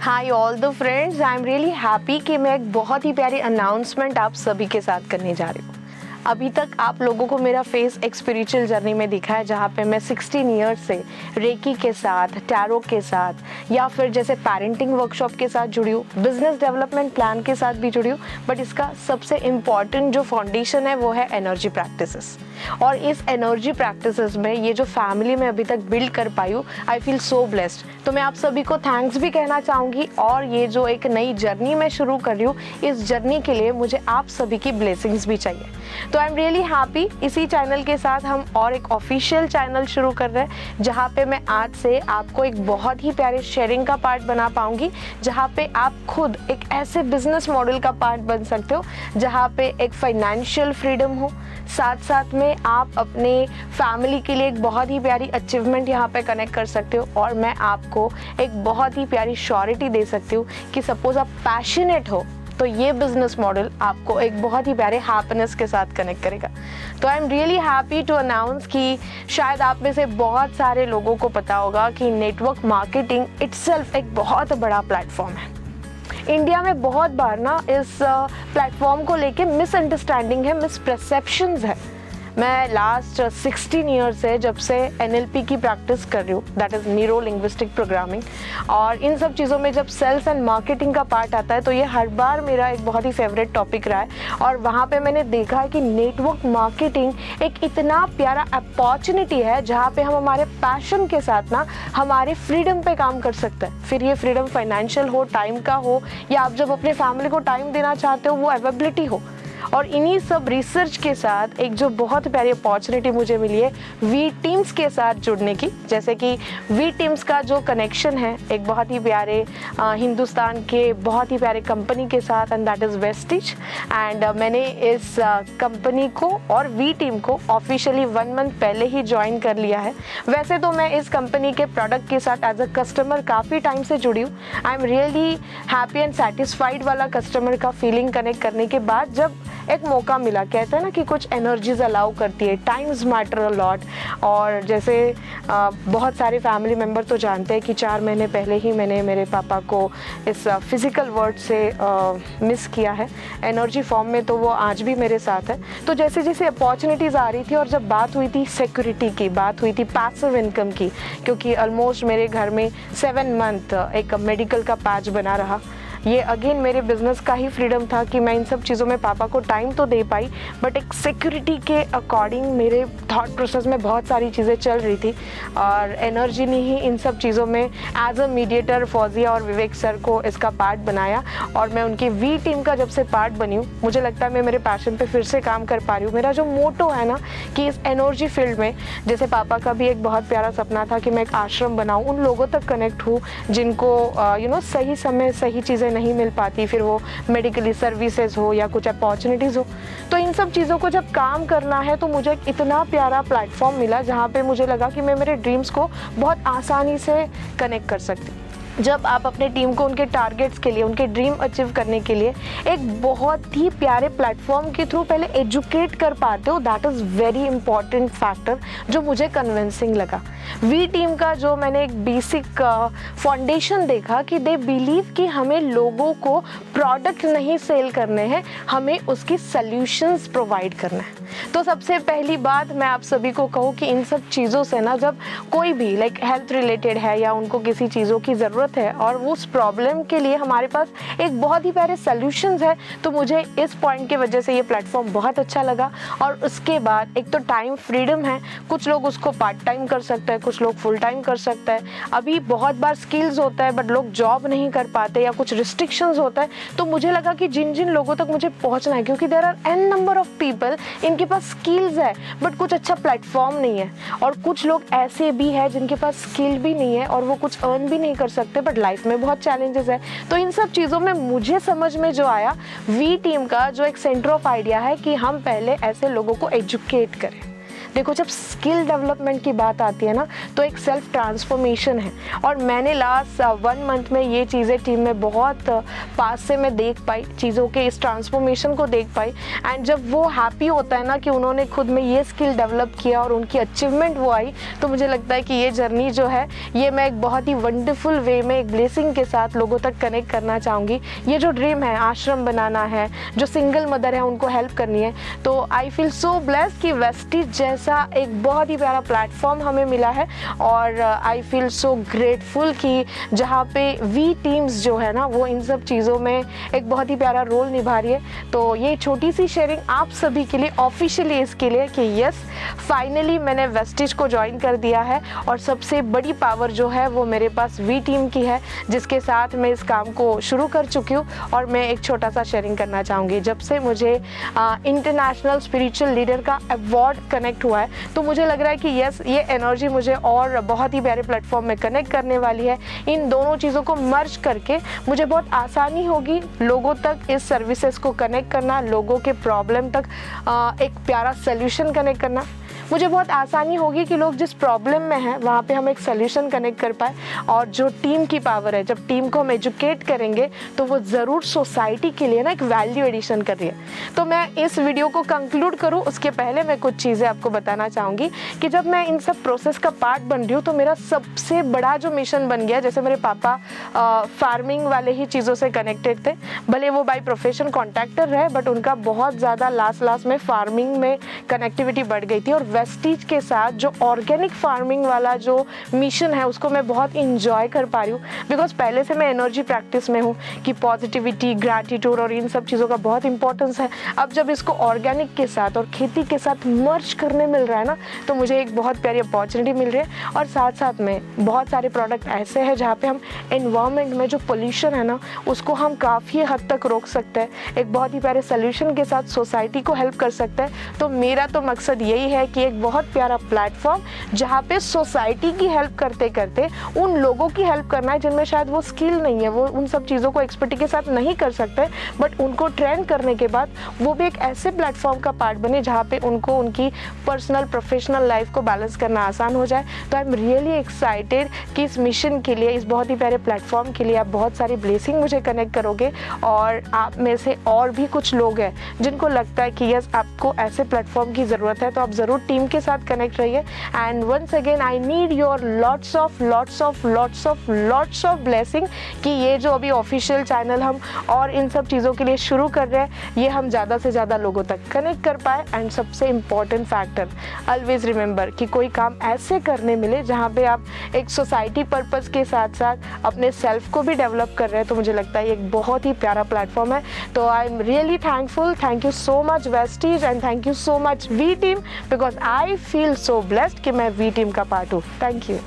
Hi all the friends, I am really happy कि मैं एक बहुत ही प्यारी अनाउंसमेंट आप सभी के साथ करने जा रही हूँ। अभी तक आप लोगों को मेरा फेस एक स्पिरिचुअल जर्नी में दिखा है, जहाँ पे मैं 16 ईयर्स से रेकी के साथ, टैरो के साथ या फिर जैसे पेरेंटिंग वर्कशॉप के साथ जुड़ी हूँ, बिजनेस डेवलपमेंट प्लान के साथ भी जुड़ी हूँ। बट इसका सबसे इम्पॉर्टेंट जो फाउंडेशन है वो है एनर्जी प्रैक्टिसेस। और इस एनर्जी प्रैक्टिसेस में ये जो फैमिली में अभी तक बिल्ड कर पाई हूँ, आई फील सो ब्लेस्ड। तो मैं आप सभी को थैंक्स भी कहना चाहूँगी। और ये जो एक नई जर्नी मैं शुरू कर रही हूँ, इस जर्नी के लिए मुझे आप सभी की ब्लेसिंग्स भी चाहिए। तो आई एम रियली हैप्पी, इसी चैनल के साथ हम और एक ऑफिशियल चैनल शुरू कर रहे हैं, जहाँ पे मैं आज से आपको एक बहुत ही प्यारे शेयरिंग का पार्ट बना पाऊंगी, जहाँ पे आप खुद एक ऐसे बिजनेस मॉडल का पार्ट बन सकते हो जहाँ पे एक फाइनेंशियल फ्रीडम हो, साथ साथ में आप अपने फैमिली के लिए एक बहुत ही प्यारी अचीवमेंट यहाँ पे कनेक्ट कर सकते हो। और मैं आपको एक बहुत ही प्यारी श्योरिटी दे सकती हूँ कि सपोज आप पैशनेट हो तो ये बिजनेस मॉडल आपको एक बहुत ही प्यारे हैप्पीनेस के साथ कनेक्ट करेगा। तो I am really happy to announce कि शायद आप में से बहुत सारे लोगों को पता होगा कि नेटवर्क मार्केटिंग इटसेल्फ एक बहुत बड़ा प्लेटफॉर्म है। इंडिया में बहुत बार ना इस प्लेटफॉर्म को लेके मिसअंडरस्टैंडिंग है, मिसप्रसेप्शंस है। मैं लास्ट 16 ईयर्स से जब से NLP की प्रैक्टिस कर रही हूँ, that is neuro linguistic programming, और इन सब चीज़ों में जब सेल्स एंड मार्केटिंग का पार्ट आता है तो ये हर बार मेरा एक बहुत ही फेवरेट टॉपिक रहा है। और वहाँ पे मैंने देखा है कि नेटवर्क मार्केटिंग एक इतना प्यारा अपॉर्चुनिटी है जहाँ पे हम हमारे पैशन के साथ ना हमारे फ्रीडम पे काम कर सकते हैं। फिर ये फ्रीडम फाइनेंशियल हो, टाइम का हो, या आप जब अपने फैमिली को टाइम देना चाहते हो वो अवेलेबिलिटी हो। और इन्हीं सब रिसर्च के साथ एक जो बहुत प्यारी अपॉर्चुनिटी मुझे मिली है वी टीम्स के साथ जुड़ने की। जैसे कि वी टीम्स का जो कनेक्शन है एक बहुत ही प्यारे हिंदुस्तान के बहुत ही प्यारे कंपनी के साथ, and that is Vestige. And मैंने इस कंपनी को और वी टीम को ऑफिशियली 1 मंथ पहले ही ज्वाइन कर लिया है। वैसे तो मैं इस कंपनी के प्रोडक्ट के साथ एज अ कस्टमर काफ़ी टाइम से जुड़ी हूँ। आई am really happy and satisfied वाला कस्टमर का फीलिंग कनेक्ट करने के बाद जब एक मौका मिला, कहते हैं ना कि कुछ एनर्जीज अलाउ करती है, टाइम्स मैटर अ लॉट। और जैसे बहुत सारे फैमिली मेम्बर तो जानते हैं कि 4 महीने पहले ही मैंने मेरे पापा को इस फिज़िकल वर्ल्ड से मिस किया है। एनर्जी फॉर्म में तो वो आज भी मेरे साथ है। तो जैसे जैसे अपॉर्चुनिटीज़ आ रही थी और जब बात हुई थी सिक्योरिटी की, बात हुई थी पैसिव इनकम की, क्योंकि ऑलमोस्ट मेरे घर में 7 मंथ एक मेडिकल का पैच बना रहा। ये अगेन मेरे बिजनेस का ही फ्रीडम था कि मैं इन सब चीज़ों में पापा को टाइम तो दे पाई, बट एक सिक्योरिटी के अकॉर्डिंग मेरे थॉट प्रोसेस में बहुत सारी चीज़ें चल रही थी। और एनर्जी ने ही इन सब चीज़ों में एज अ मीडिएटर फौजिया और विवेक सर को इसका पार्ट बनाया। और मैं उनकी वी टीम का जब से पार्ट बनी हूँ, मुझे लगता है मैं मेरे पैशन पे फिर से काम कर पा रही हूँ। मेरा जो मोटो है ना कि इस एनर्जी फील्ड में, जैसे पापा का भी एक बहुत प्यारा सपना था कि मैं एक आश्रम बनाऊँ, उन लोगों तक कनेक्ट हूँ जिनको सही समय सही चीज़ें नहीं मिल पाती, फिर वो मेडिकली सर्विसेज हो या कुछ अपॉर्चुनिटीज़ हो। तो इन सब चीज़ों को जब काम करना है तो मुझे इतना प्यारा प्लेटफॉर्म मिला जहाँ पे मुझे लगा कि मैं मेरे ड्रीम्स को बहुत आसानी से कनेक्ट कर सकती हूँ। जब आप अपने टीम को उनके टारगेट्स के लिए, उनके ड्रीम अचीव करने के लिए एक बहुत ही प्यारे प्लेटफॉर्म के थ्रू पहले एजुकेट कर पाते हो, that is very important factor जो मुझे कन्विंसिंग लगा। वी टीम का जो मैंने एक बेसिक फाउंडेशन देखा कि दे बिलीव कि हमें लोगों को प्रोडक्ट नहीं सेल करने हैं, हमें उसकी सल्यूशंस प्रोवाइड करना है। तो सबसे पहली बात मैं आप सभी को कहूँ कि इन सब चीज़ों से ना, जब कोई भी लाइक हेल्थ रिलेटेड है या उनको किसी चीज़ों की ज़रूरत है और वो उस प्रॉब्लम के लिए हमारे पास एक बहुत ही प्यारे सल्यूशंस है, तो मुझे इस पॉइंट की वजह से ये प्लेटफॉर्म बहुत अच्छा लगा। और उसके बाद एक तो टाइम फ्रीडम है, कुछ लोग उसको पार्ट टाइम कर सकते हैं, कुछ लोग फुल टाइम कर सकते हैं। अभी बहुत बार स्किल्स होता है बट लोग जॉब नहीं कर पाते या कुछ रिस्ट्रिक्शंस होता है, तो मुझे लगा कि जिन जिन लोगों तक मुझे पहुंचना है, क्योंकि there are n number of people इनके पास स्किल्स है बट कुछ अच्छा प्लेटफॉर्म नहीं है, और कुछ लोग ऐसे भी हैं जिनके पास स्किल भी नहीं है और वो कुछ अर्न भी नहीं कर सकते बट लाइफ में बहुत चैलेंजेस है। तो इन सब चीज़ों में मुझे समझ में जो आया, वी टीम का जो एक सेंटर ऑफ आइडिया है कि हम पहले ऐसे लोगों को एजुकेट करें देखो, जब स्किल डेवलपमेंट की बात आती है ना, तो एक सेल्फ ट्रांसफॉर्मेशन है, और मैंने लास्ट 1 मंथ में ये चीज़ें टीम में बहुत पास से मैं देख पाई, चीज़ों के इस ट्रांसफॉर्मेशन को देख पाई। एंड जब वो हैप्पी होता है ना कि उन्होंने खुद में ये स्किल डेवलप किया और उनकी अचीवमेंट वो आई, तो मुझे लगता है कि ये जर्नी जो है, ये मैं एक बहुत ही वंडरफुल वे में एक ब्लेसिंग के साथ लोगों तक कनेक्ट करना चाहूँगी। ये जो ड्रीम है, आश्रम बनाना है, जो सिंगल मदर है उनको हेल्प करनी है, तो आई फील सो ब्लेस्ड कि वेस्टीज जैसा एक बहुत ही प्यारा प्लेटफॉर्म हमें मिला है। और आई फील सो ग्रेटफुल कि जहाँ पे वी टीम्स जो है ना, वो इन सब चीज़ों में एक बहुत ही प्यारा रोल निभा रही है। तो ये छोटी सी शेयरिंग आप सभी के लिए ऑफिशियली इसके लिए कि यस, फाइनली मैंने वेस्टीज को ज्वाइन कर दिया है, और सबसे बड़ी पावर जो है वो मेरे पास वी टीम की है, जिसके साथ मैं इस काम को शुरू कर चुकी हूँ। और मैं एक छोटा सा शेयरिंग करना चाहूँगी। जब से मुझे इंटरनेशनल स्पिरिचुअल लीडर का अवार्ड कनेक्ट हुआ है, तो मुझे लग रहा है कि यस, ये एनर्जी मुझे और बहुत ही प्यारे प्लेटफॉर्म में कनेक्ट करने वाली है। इन दोनों चीज़ों को मर्ज करके मुझे बहुत आसानी होगी लोगों तक इस सर्विसेज को कनेक्ट करना, लोगों के प्रॉब्लम तक एक प्यारा सोल्यूशन कनेक्ट करना। मुझे बहुत आसानी होगी कि लोग जिस प्रॉब्लम में हैं वहाँ पे हम एक सोल्यूशन कनेक्ट कर पाए। और जो टीम की पावर है, जब टीम को हम एजुकेट करेंगे तो वो ज़रूर सोसाइटी के लिए ना एक वैल्यू एडिशन कर रही है। तो मैं इस वीडियो को कंक्लूड करूँ उसके पहले मैं कुछ चीज़ें आपको बताना चाहूँगी कि जब मैं इन सब प्रोसेस का पार्ट बन रही हूँ, तो मेरा सबसे बड़ा जो मिशन बन गया, जैसे मेरे पापा फार्मिंग वाले ही चीज़ों से कनेक्टेड थे, भले वो बाई प्रोफेशन कॉन्ट्रैक्टर रहे, बट उनका बहुत ज़्यादा लास्ट में फार्मिंग में कनेक्टिविटी बढ़ गई थी। और वेस्टीज के साथ जो ऑर्गेनिक फार्मिंग वाला जो मिशन है, उसको मैं बहुत इंजॉय कर पा रही हूँ, बिकॉज पहले से मैं एनर्जी प्रैक्टिस में हूँ कि पॉजिटिविटी, ग्रैटिट्यूड और इन सब चीज़ों का बहुत इंपॉर्टेंस है। अब जब इसको ऑर्गेनिक के साथ और खेती के साथ मर्ज करने मिल रहा है ना, तो मुझे एक बहुत प्यारी अपॉर्चुनिटी मिल रही है। और साथ साथ में बहुत सारे प्रोडक्ट ऐसे हैं जहाँ पे हम एनवायरनमेंट में जो पोल्यूशन है ना, उसको हम काफ़ी हद तक रोक सकते हैं, एक बहुत ही प्यारे सोल्यूशन के साथ सोसाइटी को हेल्प कर सकते हैं। तो मेरा तो मकसद यही है कि एक बहुत प्यारा प्लेटफॉर्म जहाँ पे सोसाइटी की हेल्प करते करते उन लोगों की हेल्प करना है जिनमें शायद वो स्किल नहीं है, वो उन सब चीज़ों को एक्सपर्टी के साथ नहीं कर सकते, बट उनको ट्रेन करने के बाद वो भी एक ऐसे प्लेटफॉर्म का पार्ट बने जहाँ पे उनको उनकी पर्सनल प्रोफेशनल लाइफ को बैलेंस करना आसान हो जाए। तो आई एम रियली एक्साइटेड कि इस मिशन के लिए, इस बहुत ही प्यारे प्लेटफॉर्म के लिए आप बहुत सारी ब्लेसिंग मुझे कनेक्ट करोगे। और आप में से और भी कुछ लोग हैं जिनको लगता है कि यस, आपको ऐसे प्लेटफॉर्म की ज़रूरत है, तो आप ज़रूर टीम के साथ कनेक्ट रहिए। And once again I need your lots of blessing कि ये जो अभी ऑफिशियल चैनल हम और इन सब चीज़ों के लिए शुरू कर रहे हैं, ये हम ज़्यादा से ज़्यादा लोगों तक कनेक्ट कर पाए। एंड सबसे इम्पॉर्टेंट फैक्टर, ऑलवेज रिमेंबर कि कोई काम ऐसे करने मिले जहाँ पे आप एक सोसाइटी पर्पज़ के साथ साथ अपने सेल्फ को भी डेवलप कर रहे हैं, तो मुझे लगता है ये एक बहुत ही प्यारा प्लेटफॉर्म है। तो I am really thankful, thank you so much Vestige, and thank you so much V team, because I feel so blessed कि मैं वी टीम का पार्ट हूँ। Thank you.